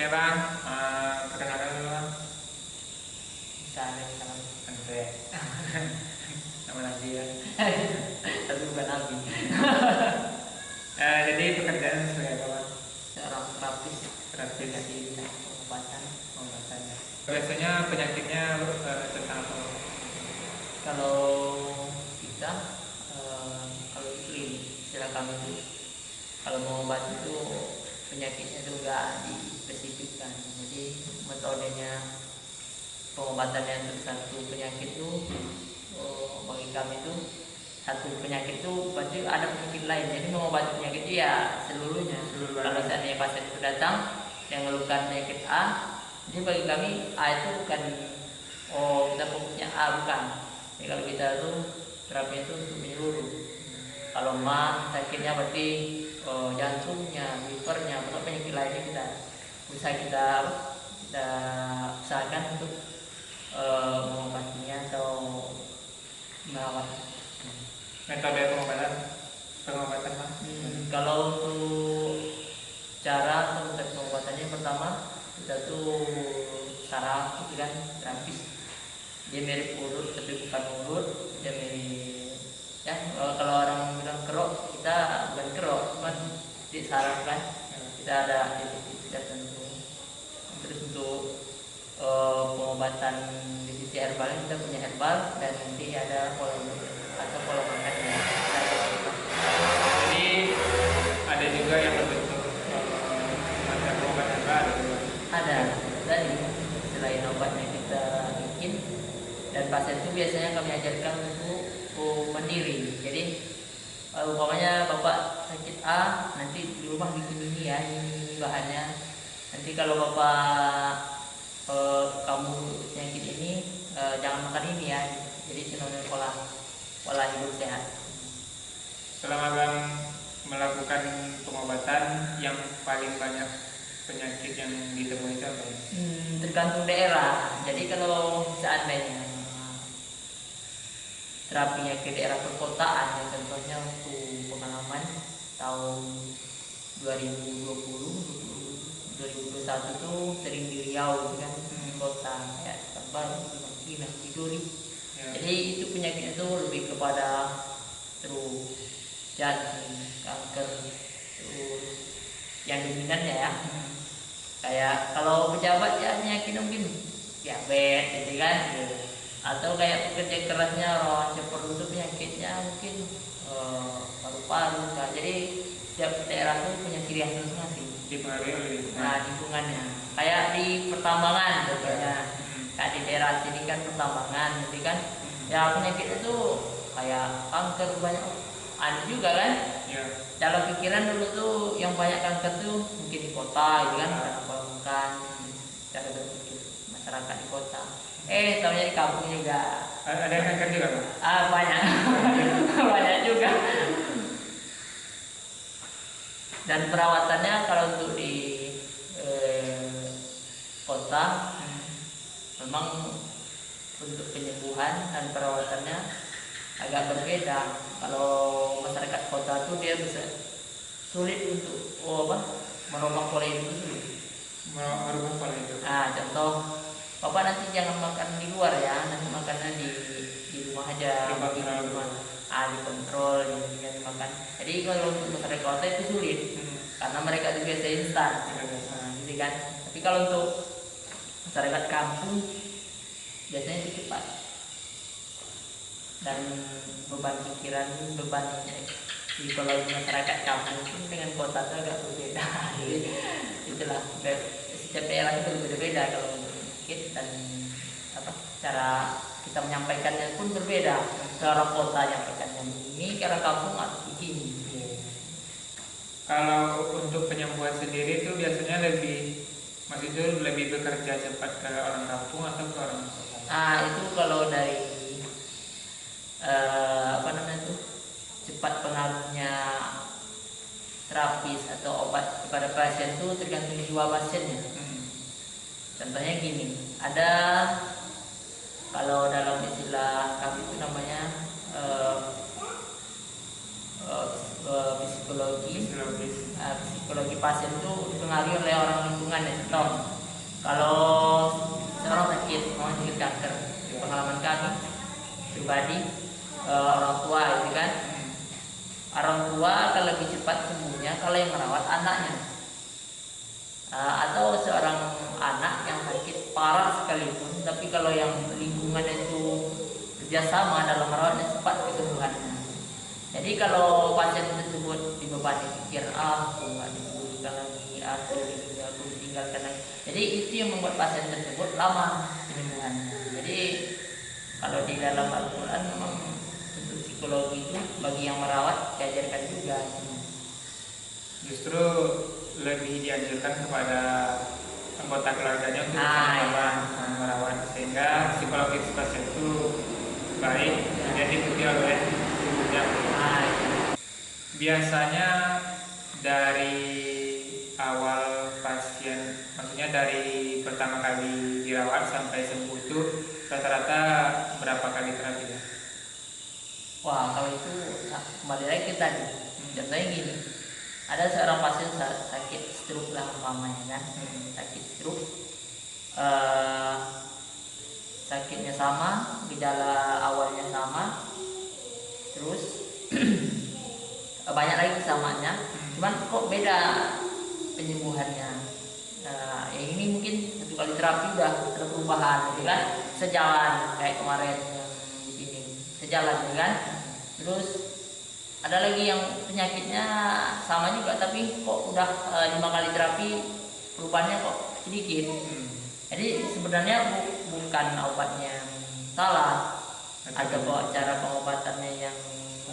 Oke bang, perkenalkan dulu bang. Misalnya misalkan Andre. Nama Nabi ya. tapi bukan nabi. Jadi pekerjaan sebagai apa bang? Seorang terapis Terapis aplikasi bidang pengobatan. pengobatannya. Biasanya penyakitnya tentang apa bang? Kalau kita kalau itu istilah kami itu kalau mengobati itu penyakitnya itu enggak dispesifikkan. Jadi metodenya pengobatannya untuk satu penyakit itu bagi kami itu satu penyakit itu berarti ada penyakit lain. Jadi mengobati penyakit itu ya seluruhnya. Kalau seandainya pasien itu datang yang mengeluhkan penyakit A, jadi bagi kami A itu bukan kita fokusnya A, bukan. Jadi kalau kita itu terapi itu untuk menyeluruh. Kalau mah sakitnya berarti jantungnya, livernya, atau penyakit lainnya kita kita usahakan untuk mengobatinya atau merawat. Metode pengobatan bang? Kalau untuk cara atau metode pengobatannya pertama kita tuh saraf itu kan terapis, dia mirip urut tapi bukan urut, dia mirip ya kalau orang bilang kerok, kita bukan kerok, cuman di saraf kan kita ada titik-titik tertentu. Terus untuk pengobatan di sisi herbal kita punya herbal dan nanti ada pola atau pola makannya. Jadi ada juga yang berbentuk macam obat herbal gitu bang. Ada tadi selain obatnya kita bikin, dan pasien itu biasanya kami ajarkan untuk mandiri. Jadi umpamanya bapak sakit A, nanti di rumah bikin ini ya, ini bahannya. Nanti kalau bapak kamu penyakit ini jangan makan ini ya. Jadi cenderung pola hidup sehat. Selama bang melakukan pengobatan, yang paling banyak penyakit yang ditemui itu apa? Tergantung daerah. Jadi kalau seandainya terapinya ke daerah perkotaan, ya contohnya untuk pengalaman tahun 2020-2021 tuh sering di Riau kan, kota ya Baru, Pinang, Tiduri. Ya. Jadi itu penyakitnya tuh lebih kepada terus jantung, kanker, terus yang dominannya ya. Kayak kalau pejabat ya penyakit mungkin diabetes gitu kan, atau kayak pekerja kerasnya orang seperti itu penyakitnya mungkin paru-paru. Nah, jadi setiap daerah tuh punya ciri khas masing-masing. Dipengaruhi oleh lingkungan. Nah, lingkungannya kayak di pertambangan contohnya, kayak di daerah sini kan pertambangan, jadi kan ya penyakitnya tuh kayak kanker banyak. Ada juga kan. Ya. Dalam pikiran dulu tuh yang banyak kanker tuh mungkin di kota gitu kan, karena pola makan, cara berpikir masyarakat di kota. Tahunya di kampung juga. Ada yang kanker juga bang? Banyak. Banyak juga. Dan perawatannya kalau untuk di kota memang untuk penyembuhan dan perawatannya agak berbeda. Kalau masyarakat kota tuh dia bisa sulit untuk merubah pola hidup itu sulit. Merubah pola hidup. Nah, contoh bapak nanti jangan makan di luar ya, nanti makannya di rumah aja. Dikontrol, jangan makan. Jadi kalau untuk masyarakat kota itu sulit karena mereka itu biasa instan. Gitu kan. Tapi kalau untuk masyarakat kampung biasanya itu cepat. Dan beban pikiran, bebannya kalau masyarakat kampung dengan kota itu agak berbeda. Itulah setiap daerah itu berbeda kalau untuk sakit, dan cara kita menyampaikannya pun berbeda. Cara kota menyampaikannya ini, cara kampung harus begini. Kalau untuk penyembuhan sendiri itu biasanya lebih bekerja cepat ke orang kampung atau ke orang kota? Itu kalau dari cepat pengaruhnya terapis atau obat kepada pasien itu tergantung jiwa pasiennya. Contohnya gini, ada kalau dalam istilah kami itu namanya psikologi psikologi pasien itu dipengaruhi oleh orang lingkungan ya. Contoh, kalau seorang sakit kanker, di pengalaman kami pribadi, orang tua itu kan, orang tua akan lebih cepat sembuhnya kalau yang merawat anaknya. Atau seorang anak yang sakit parah sekalipun, tapi kalau yang lingkungan itu kerjasama dalam merawatnya, cepat kesembuhannya. Jadi kalau pasien tersebut dibebani pikir, aku nggak disembuhkan lagi, aku ditinggalkan lagi. Jadi itu yang membuat pasien tersebut lama penyembuhannya. Jadi kalau di dalam Al-Quran memang untuk psikologi itu bagi yang merawat diajarkan juga. Justru lebih dianjurkan kepada anggota keluarganya untuk merawat, sehingga psikologis pasien itu baik dan diikuti oleh ibunya. Biasanya dari awal pasien, maksudnya dari pertama kali dirawat sampai sembuh itu rata-rata berapa kali terapi ya? Wah, kalau itu kembali lagi ke tadi. Contohnya gini, ada seorang pasien sakit stroke lah umpamanya kan, sakit stroke, sakitnya sama, gejala awalnya sama, terus banyak lagi kesamaannya, cuman kok beda penyembuhannya. Yang ini mungkin 1 kali terapi udah ada perubahan, gitu kan, sejalan kayak kemarin yang ini, sejalan, gitu kan. Terus ada lagi yang penyakitnya sama juga, tapi kok udah 5 kali terapi perubahannya kok sedikit. Jadi sebenarnya bukan obatnya yang salah, ada kok cara pengobatannya yang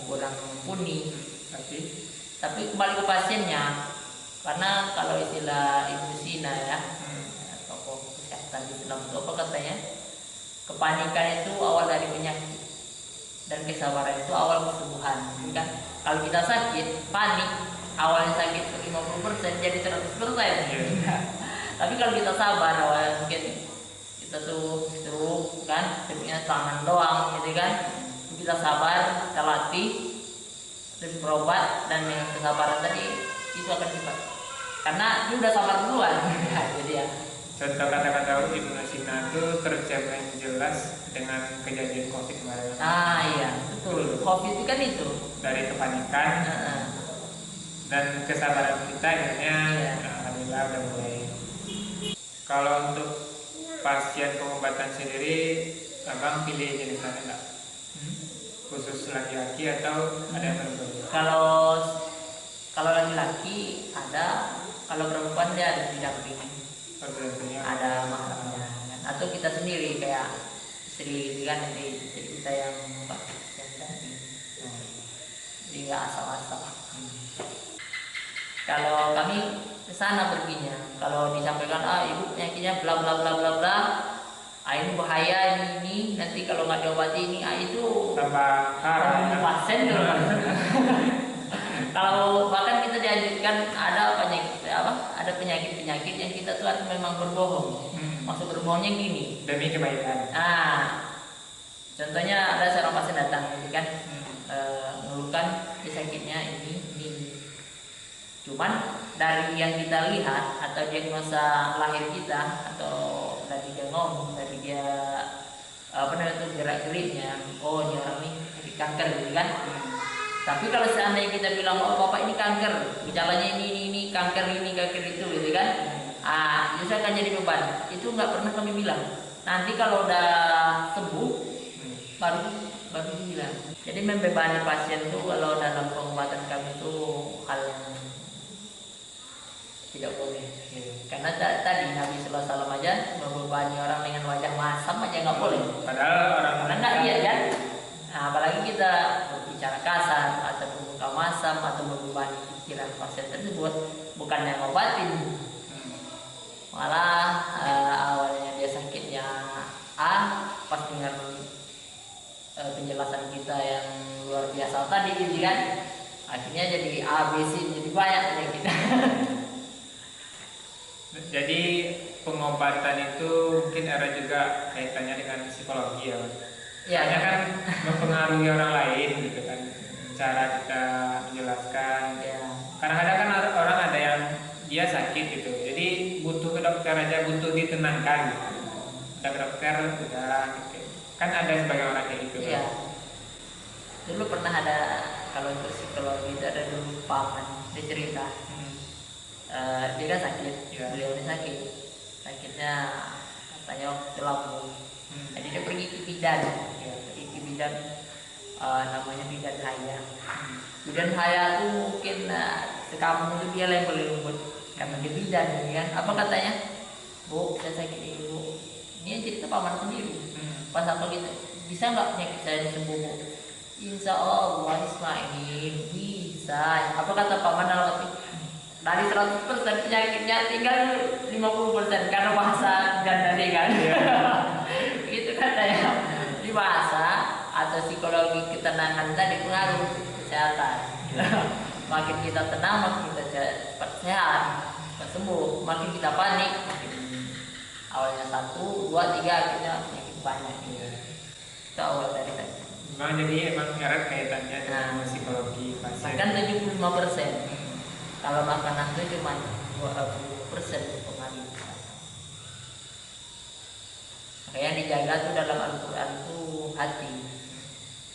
kurang mumpuni, tapi kembali ke pasiennya. Karena kalau istilah Ibnu Sina ya, tokoh kesehatan Islam itu apa katanya, kepanikan itu awal dari penyakit dan kesabaran itu awal kesembuhan, kan? Kalau kita sakit, panik, awalnya sakit 50% jadi 100%. Tapi kalau kita sabar, awalnya mungkin kita tuh stroke kan, sebenarnya tangan doang, gitu kan? Kita sabar, kita latih, terus berobat, dan yang kesabaran tadi itu akan cepat. Karena dia udah sabar duluan. Jadi ya. Contoh kata-kata Ibnu Sina itu tercermin jelas dengan kejadian COVID kemarin. Iya, betul. COVID itu kan itu. Dari kepanikan dan kesabaran kita akhirnya alhamdulillah udah mulai. Kalau untuk pasien pengobatan sendiri, abang pilih jenis mana enggak? Khusus laki-laki atau ada yang perempuan? Kalau laki-laki ada, kalau perempuan dia ada didampingi. Ada mahramnya kan? Atau kita sendiri kayak istri kan, jadi kita yang tadi. Jadi nggak asal-asal. Kalau kami ke sana perginya, kalau disampaikan ibu penyakitnya bla bla bla bla bla, ini bahaya, ini nanti kalau nggak diobati ini itu tambah pasien dulu. Kalau bahkan kita dianjurkan ada penyakit yang kita tuh memang berbohong. Maksud berbohongnya gini, demi kebaikan. Contohnya ada seorang pasien datang, gitu kan, mengeluhkan sakitnya ini. Cuman dari yang kita lihat atau diagnosa lahir kita, atau dari dia ngomong, dari dia gerak-geriknya, ini orang nih sakit kanker, gitu kan. Tapi kalau seandainya kita bilang, bapak ini kanker, gejalanya ini kanker ini kanker itu, gitu kan, itu akan jadi beban. Itu nggak pernah kami bilang. Nanti kalau udah sembuh, baru dibilang. Jadi membebani pasien itu kalau dalam pengobatan kami itu hal yang tidak boleh. Karena tadi Nabi Sallallahu Alaihi Wasallam aja membebani orang dengan wajah masam aja nggak boleh. Padahal orang nggak lihat kan. Apalagi kita berbicara kasar atau membuka masam atau membebani pikiran pasien tersebut, bukan yang ngobatin. Malah awalnya dia sakitnya pas dengar penjelasan kita yang luar biasa tadi, gitu kan, akhirnya jadi ABC, jadi banyak penyakit. Jadi pengobatan itu mungkin ada juga kaitannya dengan psikologi ya. Hanya kan mempengaruhi orang lain, gitu kan, cara kita menjelaskan. Kadang-kadang kan orang ada yang udah gitu. Udah ke dokter udah gitu. Kan ada sebagai orang kayak gitu. Iya. Dulu pernah ada, kalau untuk psikologi itu ada dulu paman, dia cerita. Dia kan sakit, beliau ini sakitnya katanya waktu lambung. Jadi dia pergi ke bidan, pergi ke bidan, namanya bidan Haya. Bidan Haya tuh mungkin sekampung itu dia yang paling lembut karena dia bidan, kan? Apa katanya? Bu, saya sakit ini bu. Ini cerita paman sendiri. Pas apa gitu, bisa nggak penyakit saya sembuh bu? Insya Allah Ismail bisa. Apa kata paman dalam hati? Dari 100% penyakitnya tinggal 50% karena bahasa dan tadi kan. Itu katanya di bahasa atau psikologi ketenangan tadi pengaruh kesehatan. Makin kita tenang makin kita cepat sehat, cepat sembuh. Makin kita panik, makin awalnya 1, 2, 3 akhirnya penyakit banyak. Itu awal dari tadi. Memang jadi emang erat kaitannya dengan psikologi pasien. Bahkan 75%. Kalau makanan itu cuma 20% pengaruh. Makanya dijaga tuh dalam Al-Quran tuh hati.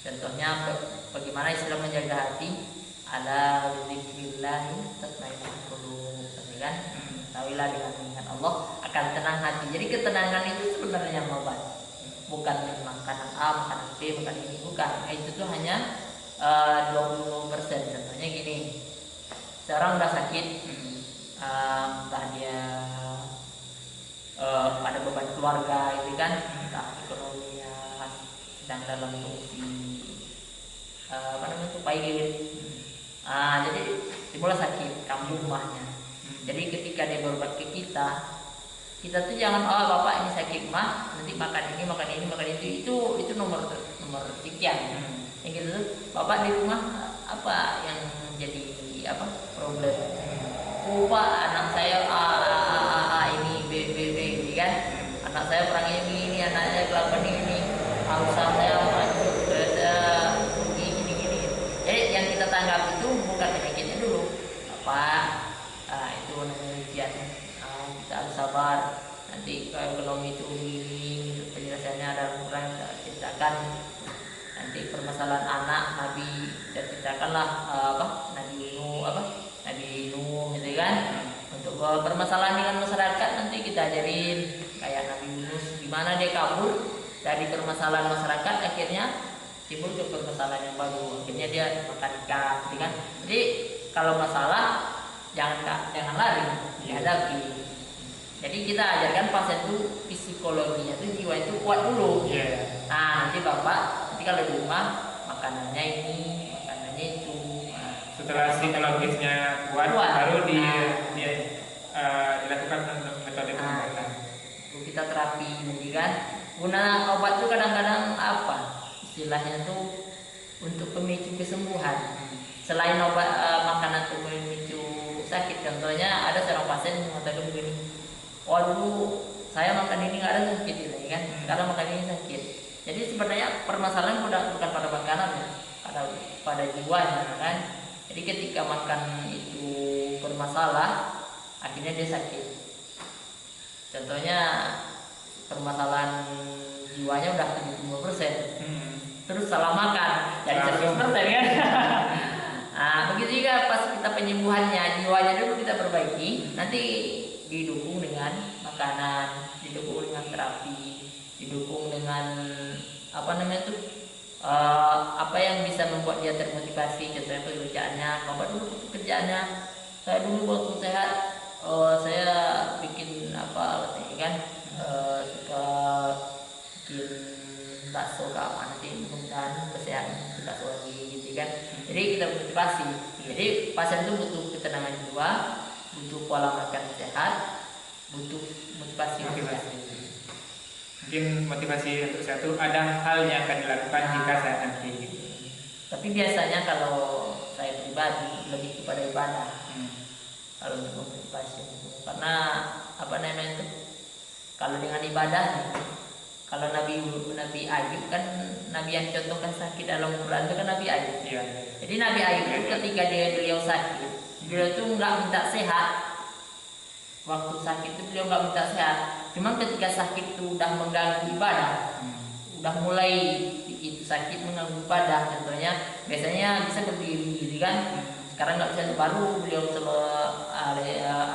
Contohnya bagaimana Islam menjaga hati? Ala dzikrillahi tatma'innul qulub, kan? Tahuilah dengan mengingat Allah akan tenang hati. Jadi ketenangan itu sebenarnya obat. Bukan makanan A, makanan B, makanan ini bukan. Itu tuh hanya 20%. Contohnya gini. Seorang udah sakit, entah dia ada beban keluarga, itu kan, entah ekonominya sedang dalam kondisi pahit. Jadi dimulai sakit, kambuh rumahnya. Jadi ketika dia berobat ke kita tuh jangan bapak ini sakit mah, nanti makan ini, makan ini, makan itu nomor sekian. Yang gitu, bapak di rumah apa yang jadi problem? Pak anak saya ini B kan, anak saya perang ini, anaknya kelakuan ini, usaha saya gini. Jadi yang kita tanggap itu bukan penyakitnya dulu, itu namanya ujian. Kita harus sabar. Nanti kalau ekonomi itu ini penjelasannya ada kurang, kita ceritakan. Nanti permasalahan anak Nabi kita ceritakanlah Nabi Nuh gitu kan. Untuk permasalahan dengan masyarakat nanti kita ajarin kayak Nabi Yunus gimana dia kabur dari permasalahan masyarakat, akhirnya timbul ke permasalahan yang baru, akhirnya dia makan ikan gitu kan. Jadi kalau masalah jangan lari, dihadapi. Jadi kita ajarkan pasien itu psikologinya itu, jiwa itu kuat dulu. Nah nanti bapak kalau di rumah makanannya ini, makanannya itu. Setelah psikologisnya kuat, baru dilakukan metode pengobatan. Kita terapi kan. Guna obat itu kadang-kadang istilahnya tuh untuk pemicu kesembuhan. Selain obat makanan untuk pemicu sakit, contohnya ada seorang pasien mengatakan begini, waduh saya makan ini nggak ada sakit gitu kan, karena makan ini sakit. Jadi sebenarnya permasalahan bukan pada makanan ya, pada jiwanya kan. Jadi ketika makan itu bermasalah, akhirnya dia sakit. Contohnya permasalahan jiwanya udah 75%, terus salah makan jadi 100% kan. Nah begitu juga pas kita penyembuhannya, jiwanya dulu kita perbaiki, nanti didukung dengan makanan, didukung dengan terapi, didukung dengan apa yang bisa membuat dia termotivasi. Contohnya pekerjaannya, bapak dulu pekerjaannya, saya dulu waktu sehat saya bikin kan, suka bikin bakso keamanan, nanti mudah-mudahan kesehatan bakso lagi gitu kan. Jadi kita motivasi. Jadi pasien itu butuh ketenangan jiwa, butuh pola makan sehat, butuh motivasi. Mungkin motivasi untuk satu ada hal yang akan dilakukan jika saya nanti. Tapi biasanya kalau saya pribadi lebih kepada ibadah. Kalau untuk motivasi itu, karena itu, kalau dengan ibadah, kalau Nabi Ayub kan, Nabi yang contohkan sakit dalam Quran itu kan Nabi Ayub. Jadi Nabi Ayub itu ketika beliau sakit, beliau itu nggak minta sehat. Waktu sakit itu beliau nggak minta sehat. Cuman ketika sakit itu udah mengganggu ibadah, udah mulai itu sakit mengganggu ibadah, contohnya biasanya bisa berdiri gitu kan, sekarang nggak bisa, baru beliau sama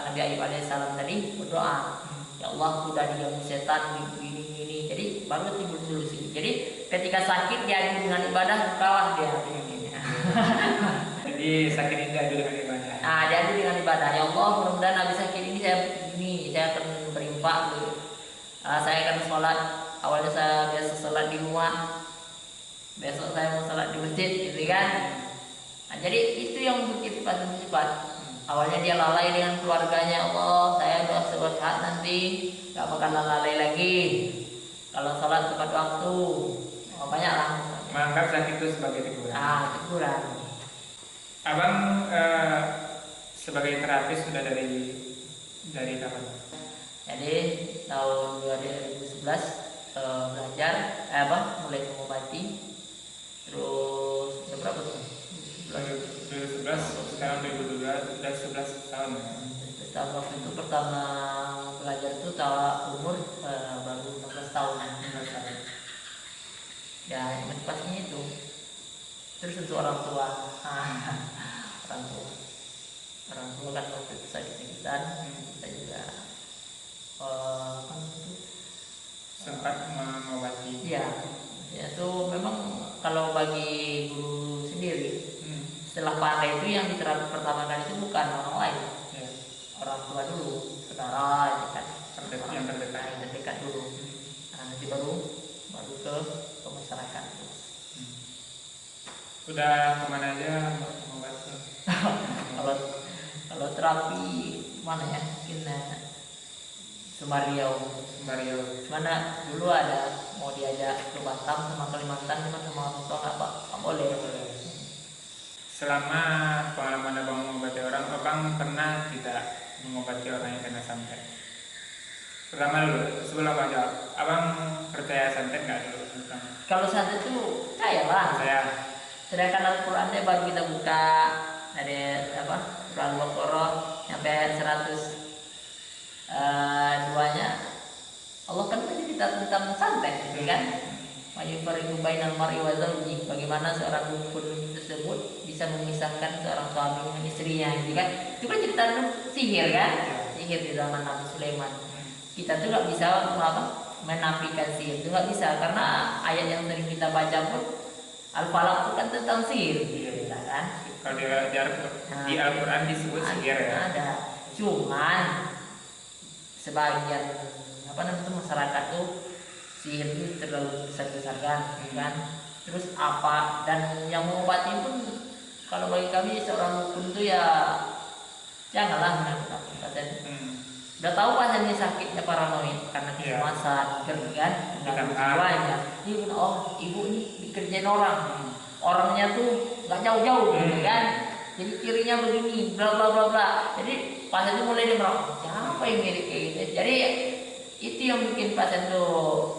Nabi Ayub alaihissalam tadi berdoa, ya Allah udah diganggu setan gini, jadi baru timbul solusi. Jadi ketika sakit diadu dengan ibadah kalah dia. Jadi sakit ini diadu dengan ibadah. Nah, diadu dengan ibadah. Ya Allah, mudah-mudahan habis sakit ini saya akan berinfak. Saya akan sholat. Awalnya saya biasa sholat di rumah. Besok saya mau sholat di masjid, gitu kan? Nah, jadi itu yang begitu sifat. Awalnya dia lalai dengan keluarganya. Allah, saya udah sehat nanti, gak bakal lalai lagi. Kalau sholat tepat waktu, banyak lah. Menganggap sakit itu sebagai teguran. Teguran. Abang sebagai terapis sudah dari kapan? Jadi tahun 2011 belajar mulai mengobati. Terus berapa tuh? 2011, sekarang 2012, sudah 11 tahun. Tahun waktu itu pertama belajar itu umur baru 16 tahun. Ya, motivasinya itu. Terus untuk orang tua, orang tua kan waktu itu sakit-sakitan, kita juga sempat mengobati. Iya, itu memang kalau bagi guru sendiri, setelah pandai itu yang diterapkan pertama kali itu bukan orang lain, orang tua dulu, saudara, kan, yang terdekat dulu. Nanti baru ke masyarakat. Udah kemana aja mengobati? kalau terapi mana ya, mungkin Sumariau. Mana dulu ada mau diajak ke Batam sama Kalimantan, cuma sama orang tua nggak boleh. Selama pengalaman abang mengobati orang, abang pernah tidak mengobati orang yang kena santet? Pertama dulu, sebelum abang jawab, abang percaya santet nggak dulu? Kalau santet itu percaya lah. Sedangkan Al-Qurannya baru kita buka, ada Quran Al-Baqarah sampai ayat 102-nya. Allah kan bercerita tentang santet, gitu kan? Mayufariqu bainal mar'i wa zawji, bagaimana seorang dukun tersebut bisa memisahkan seorang suami dengan istrinya, gitu kan? Itu kan cerita sihir kan? Sihir di zaman Nabi Sulaiman. Kita tuh nggak bisa menafikan sihir, itu nggak bisa, karena ayat yang sering kita baca pun Al-Falaq itu kan tentang sihir, gitu kan? Kalau di Al-Quran disebut sihir ya? Ada. Cuman sebagian masyarakat tuh sihir itu terlalu besar-besarkan, kan? Terus apa, dan yang mengobati pun kalau bagi kami seorang dukun itu ya janganlah menakut-nakut pasien. Udah tahu pasiennya sakitnya paranoid karena kecemasan, kan? Jiwanya. Ibu ini dikerjain orangnya tuh nggak jauh-jauh, kan? Jadi cirinya begini, bla bla bla bla. Jadi pasien itu mulai merasa siapa yang mirip kayak gitu. Jadi itu yang bikin pasien tuh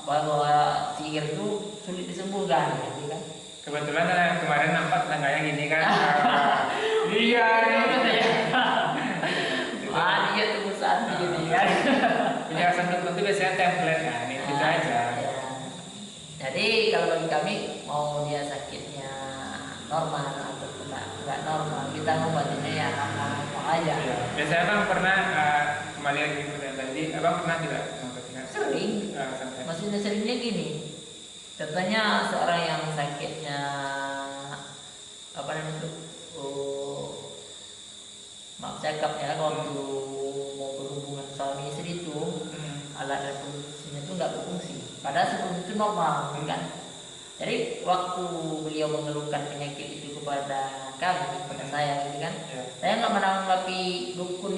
bahwa sihir itu sulit disembuhkan, gitu kan? Kebetulan kemarin nampak tetangganya gini kan? Iya. Dia tuh usaha gitu kan? Penjelasan dokter itu biasanya template kan, itu aja. Jadi kalau bagi kami mau dia sakitnya normal atau nggak normal, kita ngobatinnya ya normal aja. Biasanya abang pernah kembali lagi ke tadi, abang pernah tidak mengobatinya? Sering. Maksudnya seringnya gini. Contohnya seorang yang sakitnya maaf cakap ya, waktu mau berhubungan suami istri itu alat reproduksinya itu nggak berfungsi. Padahal sebelum itu normal, kan? Jadi waktu beliau mengeluhkan penyakit itu kepada kami, kepada saya, gitu kan? Saya nggak menanggapi dukun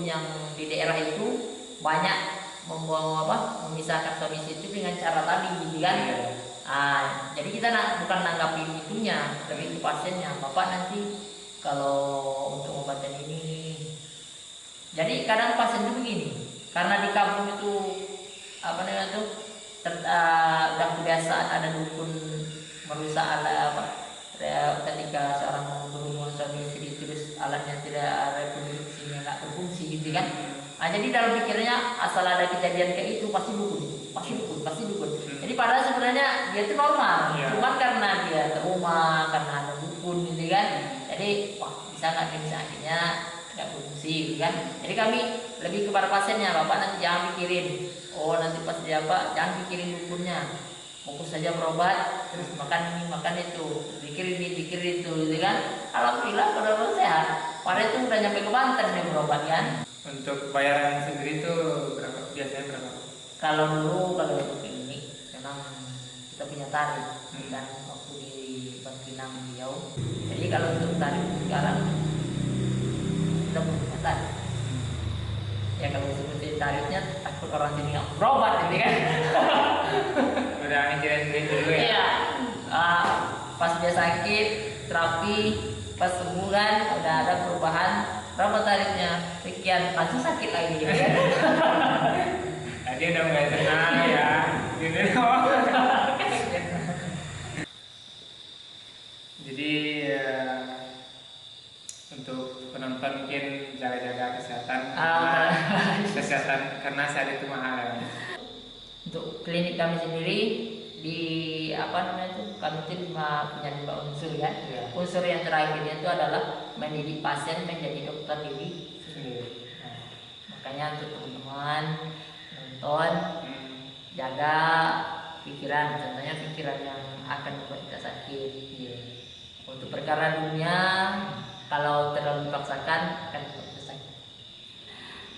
yang di daerah itu banyak memisahkan suami istri itu dengan cara tadi, gitu kan? Jadi kita bukan nanggapi itunya, lebih ke pasiennya. Bapak nanti kalau untuk obatan ini, jadi kadang pasien itu begini, karena di kampung itu udah kebiasaan ada dukun merusak alat ketika seorang berhubungan suami istri terus alatnya tidak reproduksinya nggak berfungsi, gitu kan? jadi dalam pikirnya asal ada kejadian kayak itu pasti dukun, pasti dukun, pasti dukun. Jadi padahal sebenarnya dia itu normal, cuman karena dia trauma, karena ada dukun gitu kan. Jadi wah bisa nggak nih, bisa akhirnya tidak fungsi gitu kan. Jadi kami lebih kepada pasiennya, bapak nanti jangan pikirin, oh nanti pas dia apa, jangan pikirin dukunnya, fokus saja berobat, terus makan ini makan itu, pikirin ini pikirin itu gitu kan. Alhamdulillah benar-benar sehat. Padahal itu udah nyampe ke Banten nih berobat kan. Untuk bayaran sendiri itu berapa, biasanya berapa? Kalau dulu kalau untuk ini memang kita punya tarif dan waktu di Bangkinang Riau. Jadi kalau untuk tarif sekarang kita punya tarif. Ya kalau seperti tarifnya takut orang sini nggak berobat gitu kan. Udah mikirin duit dulu ya? Iya. Pas dia sakit terapi, pas sebulan udah ada perubahan, berapa tarifnya? Sekian, langsung sakit lagi gitu kan. Tadi udah mulai tenang ya, gini dong. Jadi untuk penonton mungkin jaga-jaga kesehatan, kesehatan karena saat itu mahal ya. Untuk klinik kami sendiri di apa namanya itu, kami itu punya 5 unsur ya. Unsur yang terakhirnya itu adalah mendidik pasien menjadi dokter diri sendiri. Nah, makanya untuk teman-teman nonton, jaga pikiran, contohnya pikiran yang akan membuat kita sakit. Untuk perkara dunia, kalau terlalu dipaksakan akan membuat kita sakit.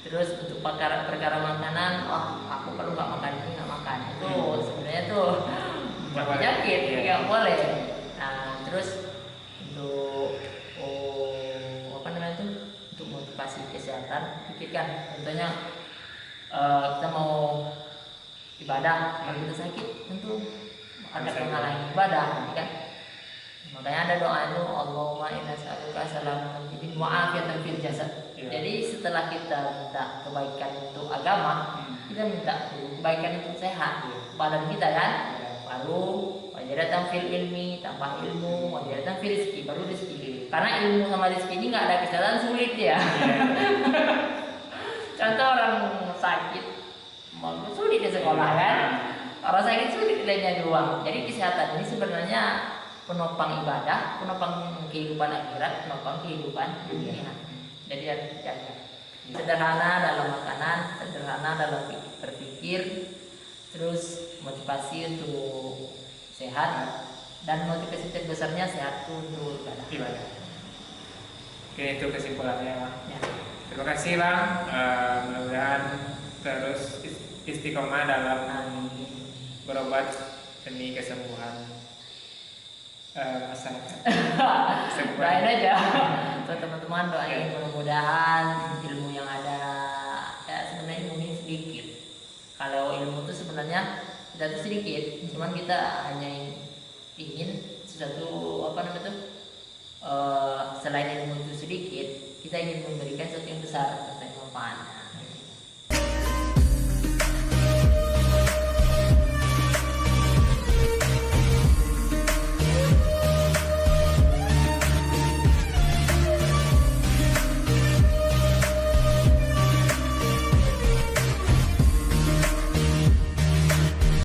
Terus untuk perkara makanan, aku kalau nggak makan ini nggak makan, itu sebenarnya tuh penyakit, nggak boleh. Nah terus untuk apa namanya itu, untuk motivasi kesehatan, pikirkan, contohnya kita mau ibadah, kalau kita sakit tentu ada penghalang ibadah, kan? Makanya ada doa itu, Allahumma inna nas'aluka salamatal jismi wa afiyatan fil jasad. Jadi setelah kita minta kebaikan untuk agama, kita minta kebaikan untuk sehat badan kita kan. Baru wajadatan fil ilmi, tambah ilmu, wajadatan fil rizki, baru rizki. Karena ilmu sama rizki ini nggak ada kesehatan sulit ya. Contoh orang sakit, mau sulit di sekolah kan. Orang sakit sulit nilainya doang. Jadi kesehatan ini sebenarnya penopang ibadah, penopang kehidupan akhirat, penopang kehidupan dunia. Jadi harus dijaga. Sederhana dalam makanan, sederhana dalam berpikir, terus motivasi untuk sehat, dan motivasi terbesarnya sehat untuk ibadah. Oke, itu kesimpulannya Bang. Ya. Terima kasih Bang. Mudah-mudahan terus istiqomah dalam berobat demi kesembuhan masyarakat. Doain aja untuk teman-teman, doain mudah-mudahan ilmu yang ada, ya sebenarnya ilmu ini sedikit. Kalau ilmu itu sebenarnya kita tuh sedikit, cuman kita hanya ingin sesuatu apa namanya itu, selain ilmu itu sedikit, kita ingin memberikan sesuatu yang besar, sesuatu yang manfaat.